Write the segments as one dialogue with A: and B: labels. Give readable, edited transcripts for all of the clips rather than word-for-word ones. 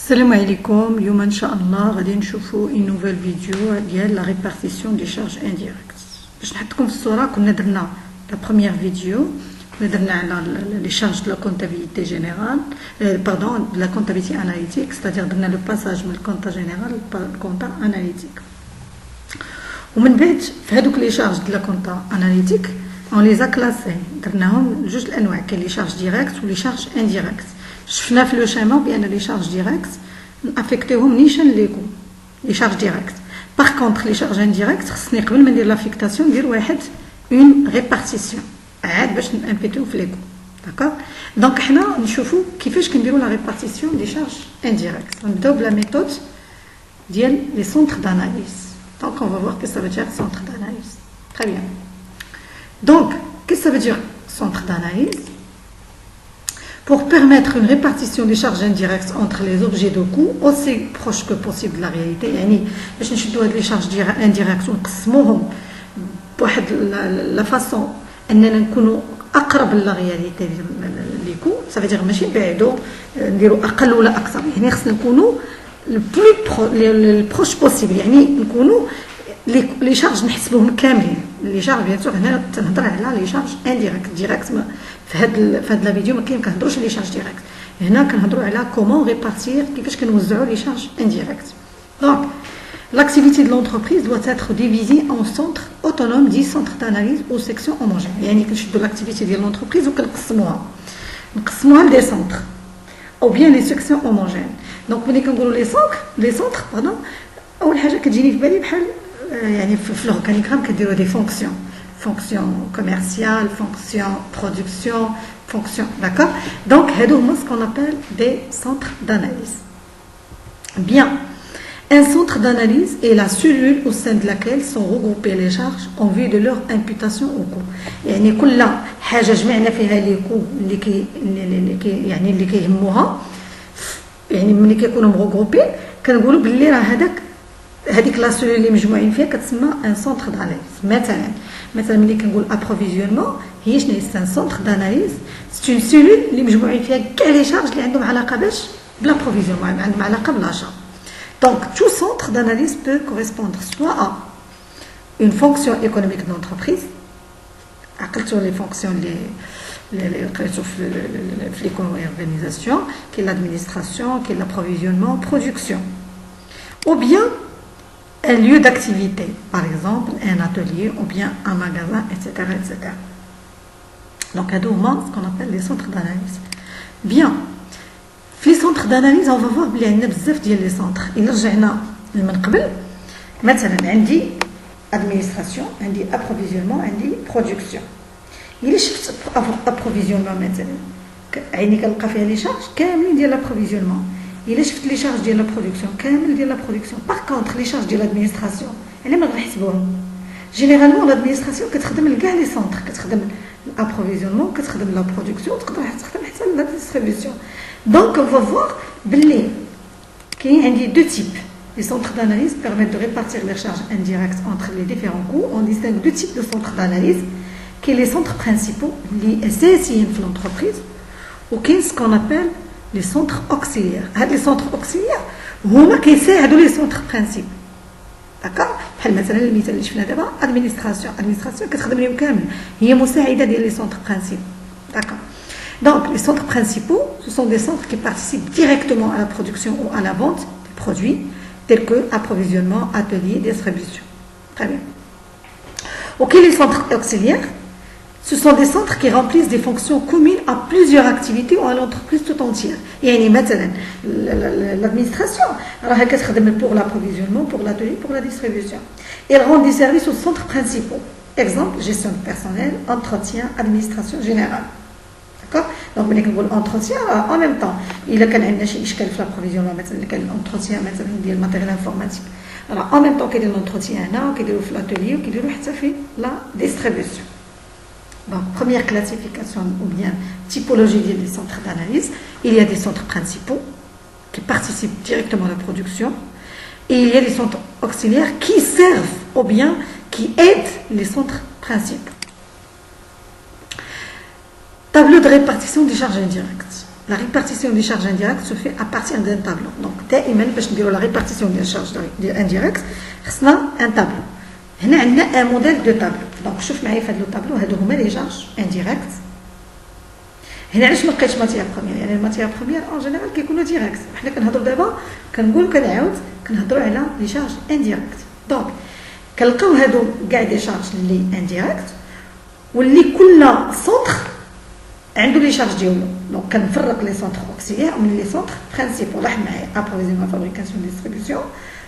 A: السلام عليكم. اليوم ان شاء الله غادي نشوفوا une nouvelle vidéo ديال la répartition des charges indirectes. باش نحطكم في الصوره كنا درنا la première vidéo كنا درنا على les charges de la comptabilité générale pardon de la comptabilité analytique, c'est-à-dire درنا le passage من الكونتا général للكونتا analytique. ومن بعد في هذوك les charges de la compta analytique on les a classés درناهم جوج الانواع، كاين les charges directes و les charges indirectes. شفنا في لو شيما بان لي شارج ديريكت نافيكتيهم نيشان ليكو لي شارج ديريكت. باغ كونطخ لي شارج انديريكت خصني قبل ما ندير لافيكتاسيون ندير واحد اون ريبارتيسيون عاد باش نامبيتيو في ليكو. داكوغ دونك حنا نشوفوا كيفاش كنديروا لا ريبارتيسيون دي شارج انديريكت. نبداو بلا ميثود ديال لي سونتر داناليز. دونك اون فا فوار كي سا فو دير سونتر داناليز. تري بيان. دونك كي سا فو دير سونتر داناليز. Pour permettre une répartition des charges indirectes entre les objets de coût aussi proche que possible de la réalité. يعني باش نشدوا هاد لي شارج indirects ونقسموهم بواحد لا فاصون اننا نكونوا اقرب لا رياليتي لي كو، صافي دير ماشي نبعدوا نديروا اقل ولا اكثر، يعني خصنا نكونوا لو بروش بوسيبل، يعني نكونوا لي شارج نحسبوهم كاملين. لي شارج بيان سور هنا تنهضر على لي شارج انديريكت. ديريكت في هاد لا فيديو ما كنهضروش لي شارج ديريكت، هنا كنهضروا على كومون ريبارتير، كيفاش كنوزعوا لي شارج انديريكت. دونك l'activité de l'entreprise doit être divisée en centres autonomes, 10 centres d'analyse ou sections homogènes. يعني كنشدوا l'activité ديال l'entreprise وكنقسموها لدي سونتر او بيان لي سيكسيون homogènes. دونك ملي كنقولوا لي سونتر باردون، اول حاجه كتجيني في بالي بحال يعني في l'organigramme كديروا دي فونكسيون، fonction commerciale, fonction production, fonction, d'accord. Donc, c'est ce qu'on appelle des centres d'analyse. Bien, un centre d'analyse est la cellule au sein de laquelle sont regroupées les charges en vue de leur imputation au coût. يعني كل حاجة جمعنا فيها لي كو اللي كيهموها، يعني ملي كيكونوا مغروبين كنقولوا باللي راه هذيك لا سيلول اللي مجموعين فيها كتسمى ان سونتر داناليز. مثلا ملي كنقول ابروفيزيونمون هي شنو هي؟ ان سونتر داناليز، سي اون سيلول اللي مجموعين فيها كاع لي شارج اللي عندهم علاقه باش بالابروفيزيونمون، عندهم علاقه بالاشا. دونك تو سونتر داناليز بو كوريسبوندر سوا ا اون فونكسيون ايكونوميك دو لونتربريز، عقلتوا لي فونكسيون اللي قريتو في ليكونومي اورغانيزاسيون، كاين لادمينستراسيون، كاين l'approvisionnement, production, ou bien un lieu d'activité, par exemple un atelier ou bien un magasin, etc. etc. Donc à deux moments, ce qu'on appelle les centres d'analyse. Bien, les centres d'analyse, on va voir qu'il y a بزاف ديال les centres. إلا رجعنا من قبل مثلا عندي administration, عندي approvisionnement, عندي production. إلا شفت approvisionnement مثلا عيني كنلقى فيها لي شارج كاملين ديال l'approvisionnement. إلا شفت لي شارج ديال لا برودكسيون كامل ديال لا برودكسيون. باغ كونطخ لي شارج ديال لادمينستراسيون علاه ما غنحسبوهم. جينيرالمون لادمينستراسيون كتخدم لكاع لي سونتر، كتخدم الابروفيزيونمون، كتخدم لا برودكسيون، تقدر تخدم حتى لا ديستريبيسيون. دونك اون فا فوار باللي كاين عندي دو تيب. Les centres d'analyse permettent de répartir les charges indirectes entre les différents coûts. On distingue deux types de centres d'analyse, qui sont les centres principaux, les SSIN في l'entreprise, ou ce qu'on appelle les centres auxiliaires. Les centres auxiliaires هما كيساعدوا les centres principaux. داكوغ بحال مثلا المثال اللي شفنا دابا ادمينستراسيون كتخدم لهم كامل، هي مساعده ديال les centres principaux. D'accord. Donc les centres principaux, ce sont des centres qui participent directement à la production ou à la vente des produits tels que approvisionnement, atelier, distribution. Très bien. OK, les centres auxiliaires, ce sont des centres qui remplissent des fonctions communes à plusieurs activités ou à l'entreprise tout entière. يعني مثلا l'administration راها كتخدم pour l'approvisionnement, pour l'atelier, pour la distribution. Elle rend des services aux centres principaux. Exemple, gestion de personnel, entretien, administration générale. D'accord. Donc ملي كنقول entretien en même temps إلا كان عندنا شي إشكال في l'approvisionnement مثلا كان l'entretien مثلا ديال الماتيريال انفورماتيك، راه en même temps كيدير l'entretien هنا وكيديروا في l'atelier وكيديروا حتى في la distribution. Donc, première classification ou bien typologie des centres d'analyse, il y a des centres principaux qui participent directement à la production et il y a des centres auxiliaires qui servent ou bien qui aident les centres principaux. Tableau de répartition des charges indirectes. la répartition des charges indirectes se fait à partir d'un tableau. Donc, دائما باش نديروا la répartition des charges indirectes, خصنا un tableau. هنا عندنا un modèle de tableau. Donc, شوف معايا في هذا التابلو هادو هما les charges indirectes. هنا علاش ما لقيتش ماتيير بروميير؟ يعني الماتيير بروميير اون جينيرال كيكونوا ديريكت. حنا كنهضروا دابا كنقول كنعاود كنهضروا على لي شارج انديريكت. دونك كنلقاو هادو كاع دي شارج اللي انديريكت واللي كل سونتر عنده لي شارج ديالو. دونك كنفرق لي سونتر اوكسيليير من لي سونتر برينسيبال. لاحظ معايا ابروفيزيونمون فابريكاسيون ديستريبيسيون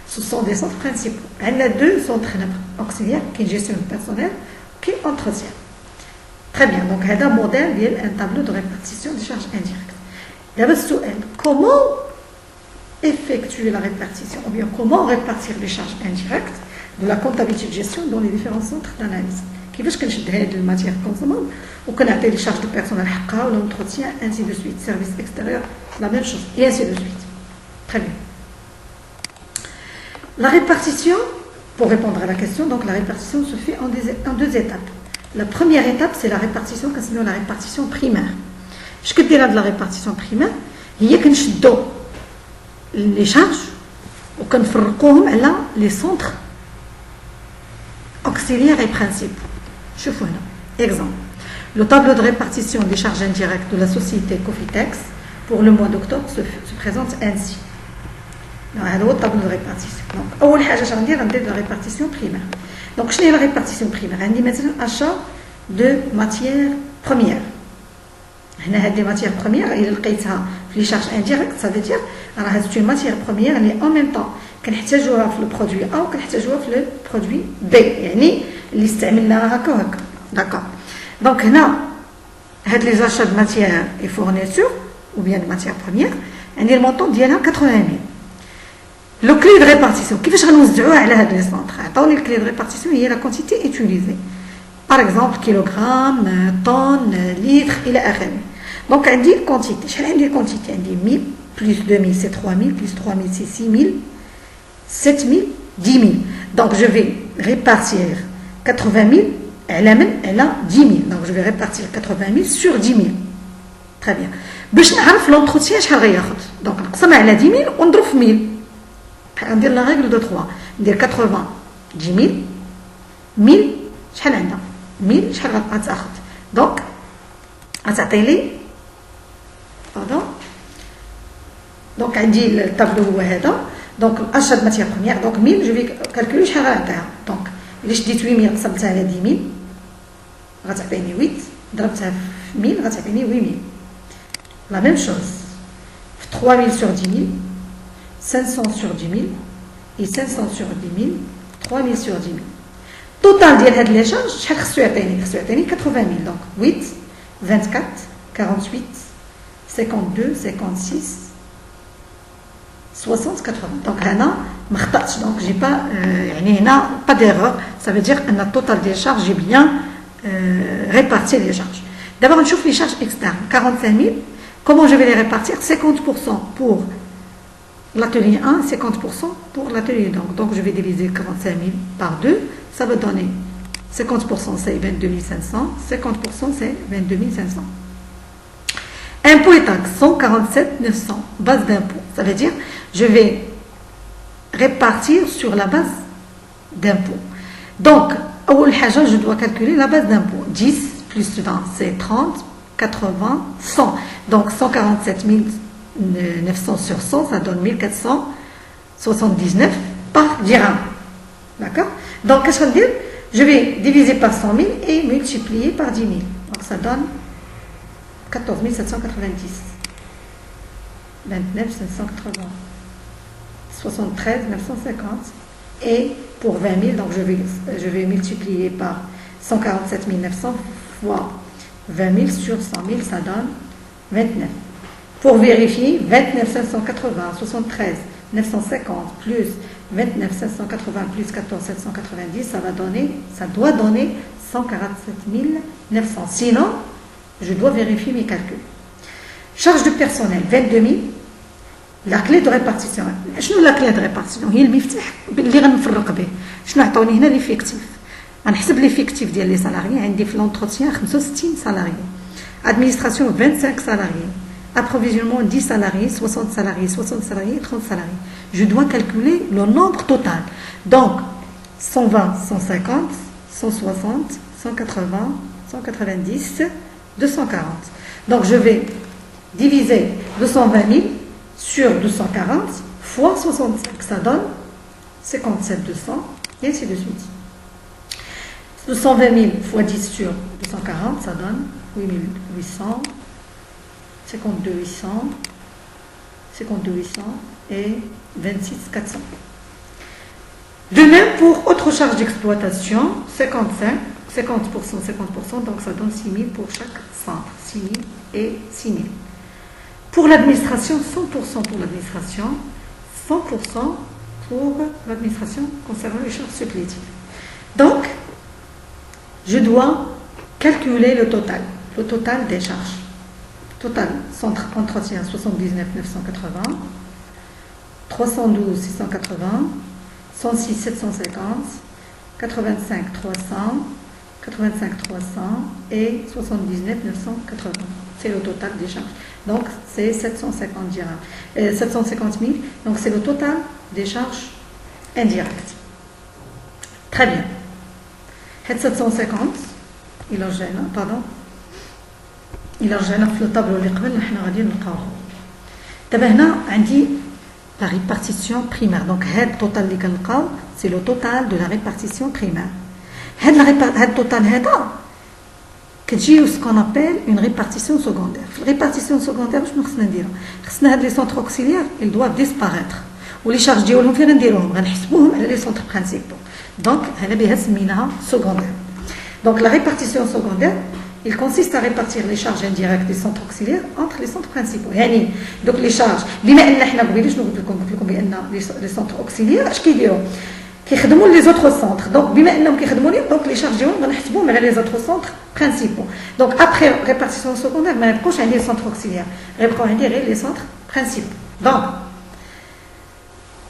A: سو سون دي سونتر برينسيبال. عندنا دو سونتر هنا اوكسيليير كاين جيستيون بيرسونيل وكاين اونتروتيان. Très bien, donc c'est un modèle, un tableau de répartition des charges indirectes. D'abord, comment effectuer la répartition, ou bien comment répartir les charges indirectes de la comptabilité de gestion dans les différents centres d'analyse. كيفاش كنشد هاد الماتيير كونسومابل وكنعطي لي شارج دو بيرسونيل حقها ولا لونتروتيان ainsi de suite, service extérieur, la même chose, et ainsi de suite. Très bien. La répartition, pour répondre à la question, donc la répartition se fait en deux étapes. La première étape, c'est la répartition, كنسميو la répartition primaire. اش كدير هاد la répartition primaire؟ هي كنشدو les charges وكنفرقوهم على les centres auxiliaires et principaux. شوفوا هنا. Exemple. Le tableau de répartition des charges indirectes de la société Cofitex pour le mois d'octobre se présente ainsi. هذا هو الطابلو de répartition. Donc أول حاجة اش غندير la répartition primaire. Donc, je n'ai la répartition primaire. On dit maintenant achat de matières premières. On a des matières premières, il y a les charges indirectes, ça veut dire c'est une matière première, mais en même temps, qu'on a le produit A ou qu'on a le produit B. يعني اللي استعملناها هكا وهكا. D'accord. Donc, on a les achats de matières et fournitures, ou bien de matières premières, on a le montant d'y 80 000. Le clé de répartition, كيفاش غنوزعوها على هاد لي سونتر؟ عطاوني الكلي دو ريبارتيسيون هي لا كونتيتي utilisée. Par exemple كيلوغرام، طن، لتر إلى آخره. دونك عندي الكونتيتي، شحال عندي الكونتيتي؟ عندي 1000 بلس 2000 سي 3000 بلس 3000 سي 6000 7000 10000. Donc je vais répartir 80 000 على من؟ على 10 000. Donc je vais répartir 80 000 sur 10 000. Très bien. باش نعرف لونتروتيان شحال غياخد. دونك نقسمها على 10 000 ونضرب في 1000. ندير لا ريغل دو 3 ندير 80 10000 1000 شحال عندها 1000 شحال غتاخذ دونك غتعطي لي هذا دونك عندي الطابلو هو هذا دونك الاشهر ماتيير بروميير دونك 1000 جو في كالكولي شحال غنعطيها دونك الا شديت 800 قسمتها على 10000 غتعطيني 8 ضربتها في 1000 غتعطيني 8000 لا ميم شوز في 3000 sur 10000 500 sur 10 000 et 500 sur 10 000, 3 000 sur 10 000. Total ديال هاد لي شارج شحال خصو يعطيني؟ خصو يعطيني 80 000. Donc 8, 24, 48, 52, 56, 60, 80. Donc هنا ما خطأتش. Donc j'ai pas يعني هنا pas d'erreur. Ça veut dire ان التوتال ديال شارج j'ai bien réparti les charges. D'abord نشوف les charges externes. 45 000. Comment je vais les répartir? 50% pour l'atelier 1, 50% pour l'atelier 2. Donc je vais diviser 45 000 par 2. Ça va donner 50% c'est 22 500, 50% c'est 22 500. Impôts et taxes, 147 900. Base d'impôt. Ça veut dire je vais répartir sur la base d'impôt. Donc, je dois calculer la base d'impôt. 10 plus 20, c'est 30, 80, 100. Donc 147 900 sur 100, ça donne 1479 par dirham. D'accord? Donc, qu'est-ce qu'on dit? Je vais diviser par 100 000 et multiplier par 10 000. Donc, ça donne 14 790. 29 580. 73 950. Et pour 20 000, donc je vais multiplier par 147 900 fois 20 000 sur 100 000, ça donne 29. Pour vérifier, 29 580, 73 950 plus 29 580 plus 14 790, ça doit donner 147 900. Sinon, je dois vérifier mes calculs. Charge de personnel, 22 000. La clé de répartition. شنو la clé de répartition؟ هي المفتاح اللي غنفرق به. شنو عطاوني هنا ليفيكتيف. غنحسب ليفيكتيف ديال لي سالاريي. عندي في لونتروتيان 65 سالاريي. ادمينستراسيون 25 سالاريي. approvisionnement 10 salariés, 60 salariés, 60 salariés, 30 salariés. Je dois calculer le nombre total. Donc, 120, 150, 160, 180, 190, 240. Donc, je vais diviser 220 000 sur 240 fois 65. Ça donne 57 200 et ainsi de suite. 220 000 fois 10 sur 240, ça donne 8 800, 52 800, 52 800 et 26 400. De même pour autre charge d'exploitation, 55, 50%, 50%, donc ça donne 6 000 pour chaque centre, 6 000 et 6 000. Pour l'administration, 100% pour l'administration, 100% pour l'administration concernant les charges supplétives. Donc, je dois calculer le total des charges. Total, centre entretien 79 980, 312 680, 106 750, 85 300, 85 300 et 79 980. C'est le total des charges. Donc, c'est 750 dirhams. 750 000. Donc, c'est le total des charges indirectes. Très bien. 750 il a gêné, pardon. Il a gêné في الطابلو اللي قبل نحن غادي نلقاوه. دابا هنا عندي la répartition primaire. Donc, هاد التوتال اللي كنلقاو c'est le total de la répartition primaire. هاد التوتال هذا كتجي ce qu'on appelle une répartition secondaire. في الريبارتيسيون secondaire شنو خصنا نديرو؟ خصنا هاد لي سونتر اوكسيليير ils doivent disparaître. ولي شارج ديالهم فين غنديروهم؟ غنحسبوهم على لي سونتر برينسيبو. دونك هنا بها سميناها secondaire. Donc la répartition secondaire, il consiste à répartir les charges indirectes des centres auxiliaires entre les centres principaux. يعني donc les charges بما ان حنا قبيله شنو قلت لكم بان les centres auxiliaires اش كيديروا؟ كيخدموا لي زوتر سونتر. دونك بما انهم كيخدموا لي دونك لي شارج ديالهم غنحسبوهم على لي زوتر سونتر برينسيبو. دونك ابري répartition secondaire ما يبقوش عندي centres auxiliaires, غيبقاو عندي غير les centres principaux. Donc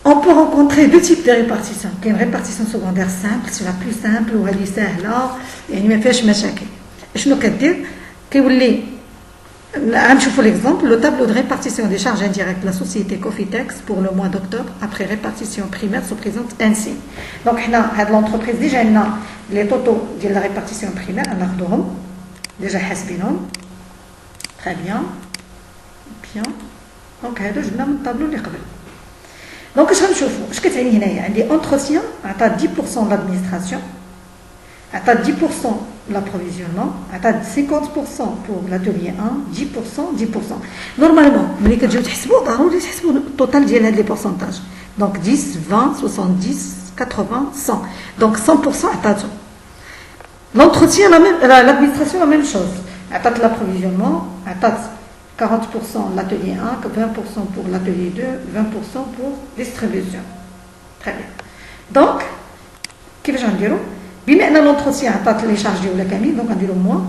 A: on peut rencontrer deux types de répartition. Il y a une répartition secondaire simple, c'est la plus simple, ou elle est simple, يعني ما فيهاش مشاكل. شنو كدير؟ كيولي غنشوفوا l'exemple, le tableau de répartition des charges indirectes de la société Cofitex pour le mois d'octobre après répartition primaire se présente ainsi. Donc حنا هاد l'entreprise déjà عندنا les totaux ديال la répartition primaire ناخذوهم déjà حاسبينهم. Très bien. Bien. Donc هادو جبنا من الطابلو اللي قبل. Donc, je vais vous dire, il y a entretien, à 10% de l'administration, à 10% de l'approvisionnement, à 50% pour l'atelier 1, 10%, 10%. Normalement, vous avez le total des pourcentages. Donc, 10, 20, 70, 80, 100. Donc, 100% à l'entretien, l'administration, la même chose. À l'approvisionnement, à 40% l'atelier 1, 20% pour l'atelier 2, 20% pour distribution. Très bien. Donc, qu'est-ce que je vais dire? Bien, l'entretien a les charges de la Camille, donc on va dire au moins.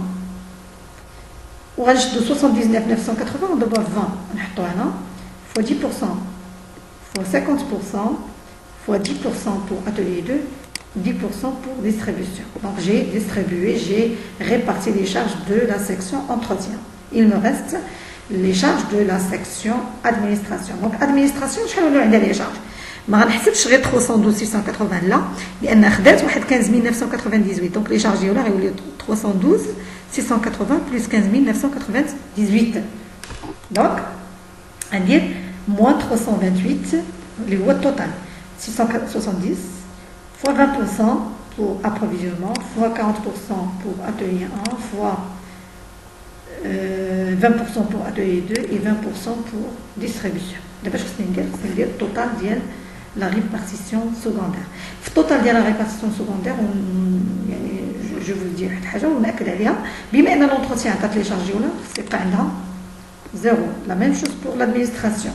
A: On va de 79 980, on doit 20. On va fois 10%, fois 50%, fois 10% pour atelier 2, 10% pour distribution. Donc, j'ai distribué, j'ai réparti les charges de la section entretien. Il me reste les charges de la section administration. Donc, administration, je vais les charges. ما غنحسبش غير 312 680 لا لان خدات واحد 15 998 دونك لي شارج ديالها غيولي 312 680 بلس 15 998 دونك غندير moins 328 اللي هو التوتال 670 fois 20% pour approvisionnement fois 40% pour atelier 1 fois 20% pour atelier 2 et 20% pour distribution. D'abord, c'est le total de la répartition secondaire. Le total de la répartition secondaire, je vous le dis, بما أن l'entretien a les charges c'est pas zéro. La même chose pour l'administration.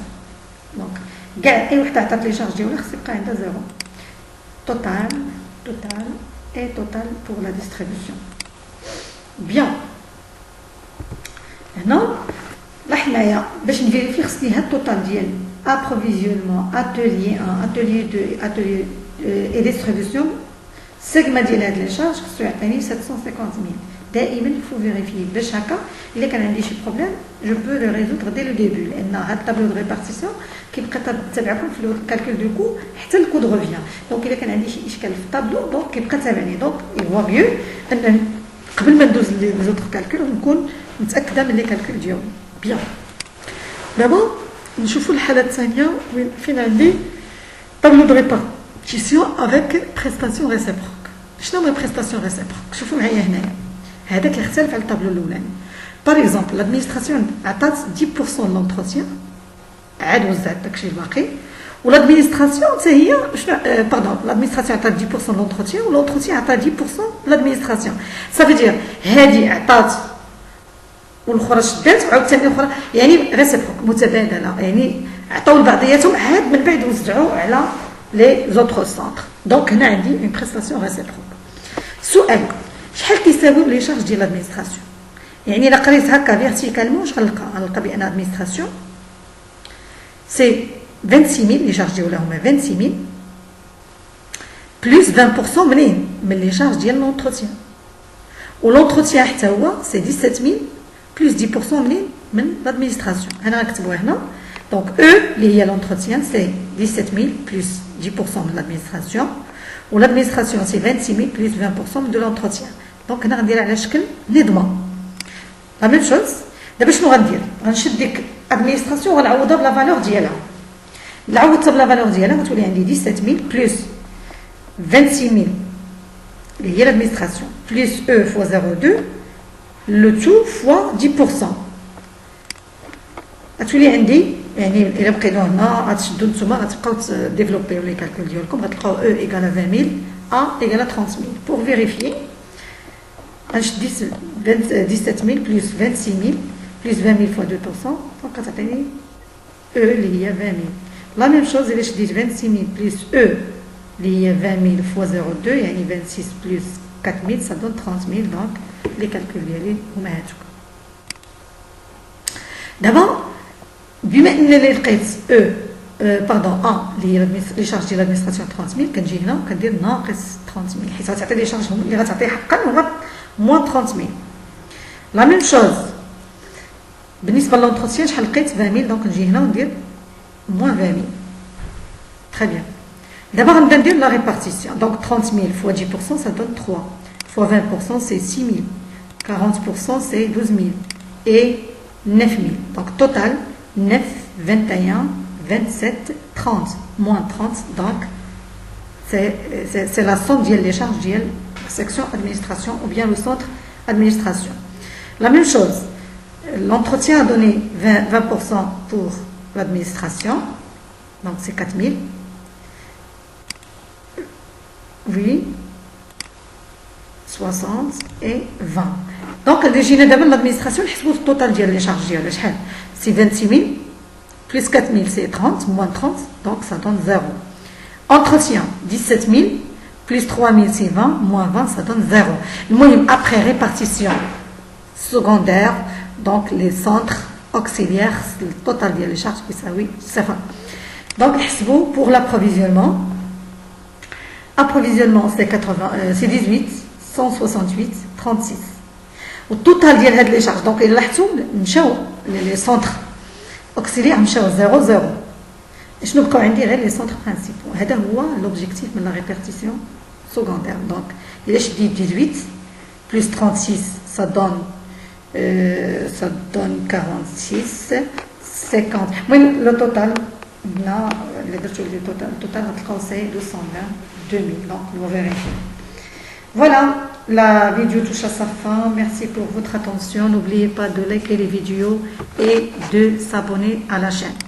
A: Donc, et les charges c'est pas zéro. Total et total pour la distribution. Bien. Maintenant, là, باش نفيريفي خصني هاد التوتال ديال approvisionnement atelier 1 atelier 2 atelier et distribution segma ديال هاد لي شارج خصو يعطيني 750 000 دائما il faut vérifier باش هكا الا كان عندي شي بروبليم جو بو لو ريزودر دي لو ديبي لان هاد الطابلو دو ريبارتيسيون كيبقى تابعكم في الكالكول دو كو حتى الكود ريفيان دونك الا كان عندي شي اشكال في الطابلو دونك كيبقى تابعني دونك يفوا ميو ان قبل ما ندوز لي زوتر كالكول نكون متاكده من لي كالكول ديالي بيان. دابا نشوفوا الحاله الثانيه فين عندي طابلو دو ريبارتيسيون افيك بريستاسيون ريسيبروك. شنو هي بريستاسيون ريسيبروك؟ شوفوا معايا هنايا هذا كيختلف على الطابلو الاولاني. باغ اكزومبل لادمينستراسيون عطات 10% لونتروتيان عاد وزعت داكشي الباقي والادمينستراسيون حتى هي شنو باردون لادمينستراسيون عطات 10% لونتروتيان ولونتروتيان عطات 10% لادمينستراسيون. صافي دير هذه عطات والاخرى شدات وعاوتاني الاخرى يعني ريسيبروك متبادله يعني عطاو لبعضياتهم عاد من بعد وزعوا على لي زوتر سونتر. دونك هنا عندي اون بريستاسيون ريسيبروك. سؤال شحال كيساويو لي شارج ديال لادمينستراسيون؟ يعني الا قريت هكا فيرتيكالمون واش غنلقى بان لادمينستراسيون سي 26000 لي شارج ديالها هما 26000 بلس 20% منين من لي شارج ديال لونتروتيان ولونتروتيان حتى هو سي 17000 بلس 10% منين من لادمينستراسيون. انا غنكتبوها هنا دونك او اللي هي لونتروتيان سي 17000 بلس 10% من لادمينستراسيون و l'administration c'est 26000 plus 20% de l'entretien. Donc هنا غندير على شكل نظام. لا ميم شوز. دابا شنو غندير؟ غنشد ديك administration وغنعوضها بلا فالور ديالها. نعوضها بلا فالور ديالها غتولي عندي 17000 plus 26000 اللي هي l'administration plus E fois 0,2 le tout fois 10%. غتولي عندي يعني الا بقيتو هنا غتشدو نتوما غتبقاو ديفلوبيو لي كالكول ديالكم غتلقاو او ايكال 20000 ا ايكال 30000. بور فيريفيي غنشد 17000 بلس 26000 بلس 20000 فوا 2% دونك غتعطيني او اللي هي 20000. لا ميم شوز الا شديت 26000 بلس او اللي هي 20000 فوا 0,2 يعني 26 بلس 4000 ça donne 30000. دونك لي كالكول ديالي هما هادوك. دابا بما ان اللي لقيت او باردون ا اللي هي لي شارج ديال لادمينستراسيون 30000 كنجي هنا وكندير ناقص 30000 حيت غتعطي لي شارج اللي غتعطي حقا هو موان 30000. لا ميم شوز بالنسبه للونتروتيان شحال لقيت 20000 دونك نجي هنا وندير موان 20000. تري بيان. دابا غنبدا ندير لا ريبارتيسيون دونك 30000 فوا 10% ça donne 3 فوا 20% c'est 6000 40% c'est 12000 et 9000. donc total 9, 21, 27, 30, moins 30, donc c'est la somme des charges de la section administration ou bien le centre administration. La même chose, l'entretien a donné 20% pour l'administration, donc c'est 4000. Oui, 60 et 20. Donc, l'administration, le total des charges de c'est 26000 plus 4000 c'est 30 moins 30 donc ça donne 0. Entretien 17000 plus 3000 c'est 20 moins 20 ça donne 0. Le après répartition secondaire donc les centres auxiliaires le total des charges qui ça oui c'est 20. donc pour l'approvisionnement c'est 80 c'est 18 168 36. au total ديال هاد لي شارج دونك الا لاحظتوا مشاو لي سونتر اوكسيليير مشاو 0 0 شنو بقاو عندي غير لي سونتر برينسيبو. هذا هو لوبجيكتيف من لا ريبارتيسيون سكوندير. دونك الا شديت 18 بلس 36 ça donne 46 50. المهم لو توتال هنا اللي درتو لي توتال غتلقاو سي 220 2000. دونك نو فيريفي. Voilà, la vidéo touche à sa fin. Merci pour votre attention. N'oubliez pas de liker les vidéos et de s'abonner à la chaîne.